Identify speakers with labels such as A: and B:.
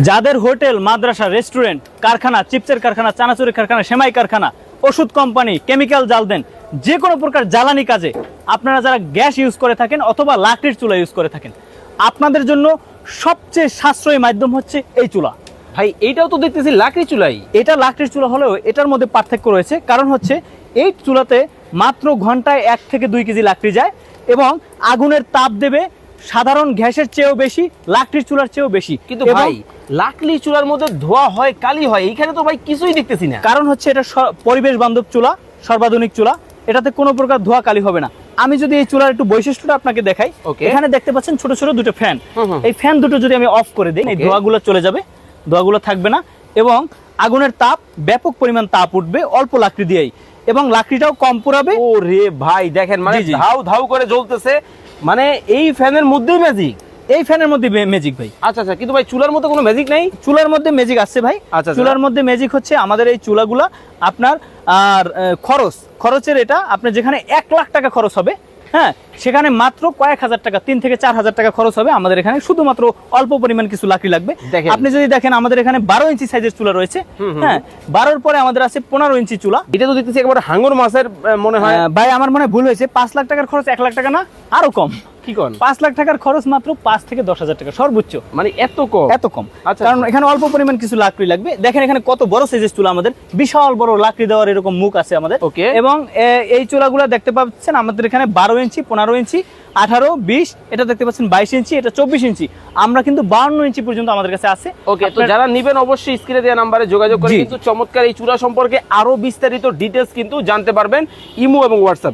A: যাদের হোটেল, মাদ্রাসা, রেস্টুরেন্ট, কারখানা, চিপসের কারখানা, চানাচুরের কারখানা, সেমাই কারখানা, ওষুধ কোম্পানি, কেমিক্যাল জাল দেন, যে কোনো প্রকার জ্বালানি কাজে আপনারা যারা গ্যাস ইউজ করে থাকেন অথবা লাকড়ির চুলা ইউজ করে থাকেন, আপনাদের জন্য সবচেয়ে সাশ্রয়ী মাধ্যম হচ্ছে এই চুলা।
B: ভাই এইটাও তো দেখতেছি লাকড়ি চুলাই।
A: এটা লাকড়ির চুলা হলেও এটার মধ্যে পার্থক্য রয়েছে, কারণ হচ্ছে এই চুলাতে মাত্র ঘন্টায় 1 থেকে 2 কেজি লাকড়ি যায় এবং আগুনের তাপ দেবে সাধারণ গ্যাসের চেয়েও বেশি, লাকড়ির চুলার চেয়েও বেশি।
B: কিন্তু ভাই লাকড়ি চুলার মধ্যে ধোয়া হয়, কালি হয়, এইখানে তো ভাই কিছুই দেখতেছি না।
A: কারণ হচ্ছে এটা পরিবেশ বান্ধব চুলা, সর্বাধুনিক চুলা, এটাতে কোনো প্রকার ধোয়া কালি হবে না। আমি যদি এই চুলার একটু বৈশিষ্ট্যটা আপনাকে দেখাই, এখানে দেখতে পাচ্ছেন ছোট ছোট দুটো ফ্যান। এই ফ্যান দুটো যদি আমি অফ করে দিই, এই ধোঁয়াগুলো চলে যাবে, ধোঁয়াগুলো থাকবে না এবং আগুনের তাপ, ব্যাপক পরিমাণ তাপ উঠবে অল্প লাকড়ি দিয়েই, এবং লাকড়িটাও কম পোড়াবে।
B: ও রে ভাই দেখেন, মানে ধাউ ধাউ করে জ্বলতেছে, মানে এই ফ্যানের মধ্যেই ম্যাজিক।
A: এই ফ্যানের মধ্যে ম্যাজিক ভাই।
B: আচ্ছা আচ্ছা, কিন্তু ভাই চুলার মধ্যে কোনো ম্যাজিক নাই?
A: চুলার মধ্যে ম্যাজিক আছে ভাই।
B: আচ্ছা,
A: চুলার মধ্যে ম্যাজিক হচ্ছে আমাদের এই চুলাগুলা আপনার আর খরচের এটা আপনার যেখানে 1 লাখ টাকা খরচ হবে, হ্যাঁ, সেখানে মাত্র কয়েক হাজার টাকা, 3 থেকে 4 হাজার টাকা খরচ হবে। আমাদের এখানে শুধুমাত্র অল্প পরিমাণ কিছু লাকড়ি লাগবে। আপনি যদি দেখেন আমাদের এখানে 12 ইঞ্চি সাইজের চুলা রয়েছে, হ্যাঁ, 12-র পরে আমাদের আছে 15 ইঞ্চি চুলা।
B: এটা তো দেখতেছি একেবারে হাঙ্গর মাছের মনে হয়।
A: ভাই আমার মনে হয় ভুল হয়েছে, 5 লাখ টাকার খরচ 1 লাখ টাকা না, আরো কম।
B: কি কোন?
A: 5 লাখ টাকার খরচ মাত্র 5 থেকে 10 হাজার টাকা সর্বোচ্চ,
B: মানে এত কম?
A: এত কম।
B: আচ্ছা,
A: কারণ এখানে অল্প পরিমাণ কিছু লাকড়ি লাগবে। দেখেন এখানে কত বড় সাইজের চুলা, আমাদের বিশাল বড় লাকড়ি দেওয়ার এরকম মুখ আছে আমাদের।
B: ওকে।
A: এবং এই চুলাগুলো দেখতে পাচ্ছেন আমাদের এখানে 12 ইঞ্চি, 15 ইঞ্চি, 18, 20, এটা দেখতে পাচ্ছেন 22 ইঞ্চি, এটা 24 ইঞ্চি, আমরা কিন্তু 52 ইঞ্চি পর্যন্ত আমাদের কাছে আছে।
B: ওকে, তো যারা নেবেন অবশ্যই স্ক্রিনে দেওয়া নাম্বারে যোগাযোগ করে কিন্তু চমৎকার এই চুলা সম্পর্কে আরো বিস্তারিত ডিটেইলস কিন্তু জানতে পারবেন ইমো এবং হোয়াটসঅ্যাপ।